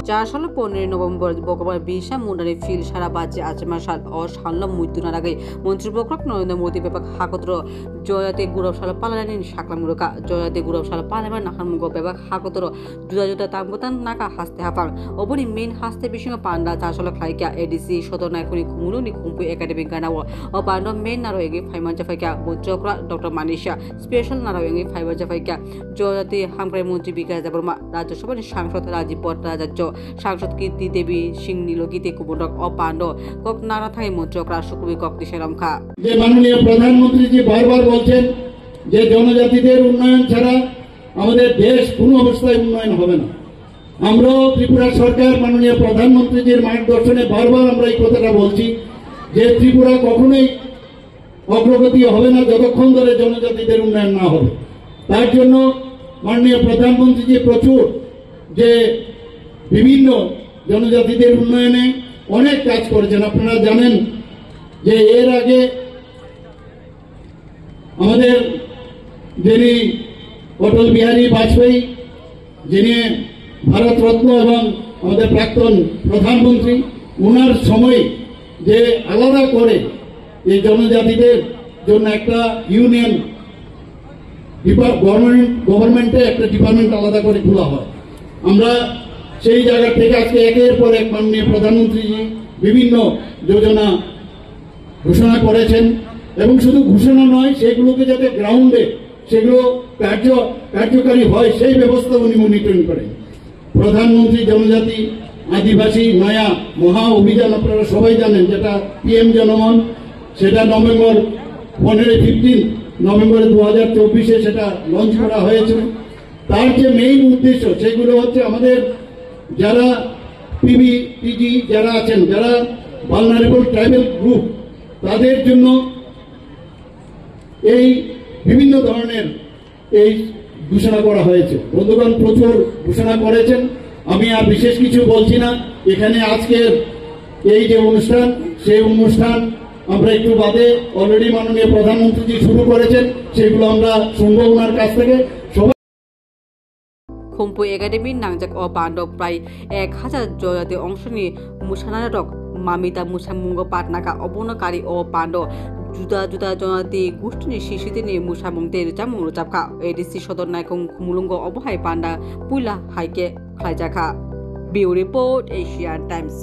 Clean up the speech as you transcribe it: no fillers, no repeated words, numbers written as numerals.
2015 বকবার বিশা মুন্ডানি ফিল সারা বাজে আচমা সাল ও সাল মৃত্যুনার আগে মন্ত্রীপক্ষ নরেন্দ্র মোদী বেপাক হাকত্র জয়াতে গুরব সাল পালানি সাকলাম মুরকা জয়াতে গুরব সাল পালামান নাহান মুগ বেপাক হাকত্র জুজা তামগতান নাকা হাসতে হাফাং অবনি মেন হাসতে বিশিং পান্ডা চাসল খাইকা এডিসি সদর নাইখনি খুমুলুনি খুমপু একাডেমিক গানাও ও পান্ড মেন নারো এগে ফাইমান জাফাইকা মন্ত্রকরা ডক্টর মানিশা স্পেশাল নারো এগে ফাইবার জাফাইকা জয়াতে হামক্রাই মন্ত্রী বিকাশ দেববর্মা রাজ্যসভার সাংসদ রাজীব ভট্টাচার্য সাংসদ কীর্তি দেবী সিং নীলগীতে কুমন্ডক অপাণ্ড কক নারা থাই মন্ত্রকরা সুকুবি কক দিশেরামখা যে মাননীয় প্রধানমন্ত্রী জি বারবার বলছেন যে জনজাতিদের উন্নয়ন ছাড়া আমাদের দেশ কোনো অবস্থায় উন্নয়ন হবে না। আমরাও ত্রিপুরা সরকার মাননীয় প্রধানমন্ত্রীজির মার্গদর্শনে বারবার আমরা এই কথাটা বলছি যে ত্রিপুরা কখনোই অগ্রগতি হবে না যতক্ষণ ধরে জনজাতিদের উন্নয়ন না হবে। তার জন্য মাননীয় প্রধানমন্ত্রীজি প্রচুর যে বিভিন্ন জনজাতিদের উন্নয়নে অনেক কাজ করেছেন। আপনারা জানেন যে এর আগে আমাদের যিনি অটল বিহারী বাজপেয়ী, যিনি ভারতরত্ন এবং আমাদের প্রাক্তন প্রধানমন্ত্রী, ওনার সময় যে আলাদা করে এই জনজাতিদের জন্য একটা ইউনিয়ন গভর্নমেন্টে একটা ডিপার্টমেন্ট আলাদা করে খোলা হয়। আমরা সেই জায়গা থেকে আজকে একের পর এক মাননীয় প্রধানমন্ত্রীজি বিভিন্ন যোজনা ঘোষণা করেছেন এবং শুধু ঘোষণা নয়, সেগুলোকে যাতে গ্রাউন্ডে সেগুলো কার্যকারী হয় সেই ব্যবস্থা উনি মনিটরিং করেন। প্রধানমন্ত্রী জনজাতি আদিবাসী নয়া মহা অভিযান আপনারা সবাই জানেন, যেটা PM জনমন, সেটা নভেম্বর 15 নভেম্বর 2024 সেটা লঞ্চ করা হয়েছে। তার যে মেইন উদ্দেশ্য সেগুলো হচ্ছে আমাদের যারা PG যারা আছেন, যারা ভালনারেবল ট্রাইবাল গ্রুপ, তাদের জন্য এই বিভিন্ন ধরনের এই ঘোষণা করা হয়েছে। বন্ধুগণ প্রচুর ঘোষণা করেছেন, আমি আর বিশেষ কিছু বলছি না। এখানে আজকের এই যে অনুষ্ঠান, সেই অনুষ্ঠান আমরা একটু বাদে অলরেডি মাননীয় প্রধানমন্ত্রী শুরু করেছেন, সেগুলো আমরা শুনবো ওনার কাছ থেকে। খুমপু একাডেমির নাংজাক ও বান্ড প্রায় 1000 জয়াতে অংশ নিয়ে মুসানারক মামিতা মুসামুঙ্গ পাটনাকা অবনকারী ও পান্ড জুদা জনজাতি গোষ্ঠীনি শিশুদের নিয়ে মুসামুংতে রুচামুং রুচাবখা এডিসি সদর নাইখং খুমুলুঙ্গ অবহাই পান্ডা পুইলা হাইকে খাইজাখা। বিউ রিপোর্ট, এশিয়ান টাইমস।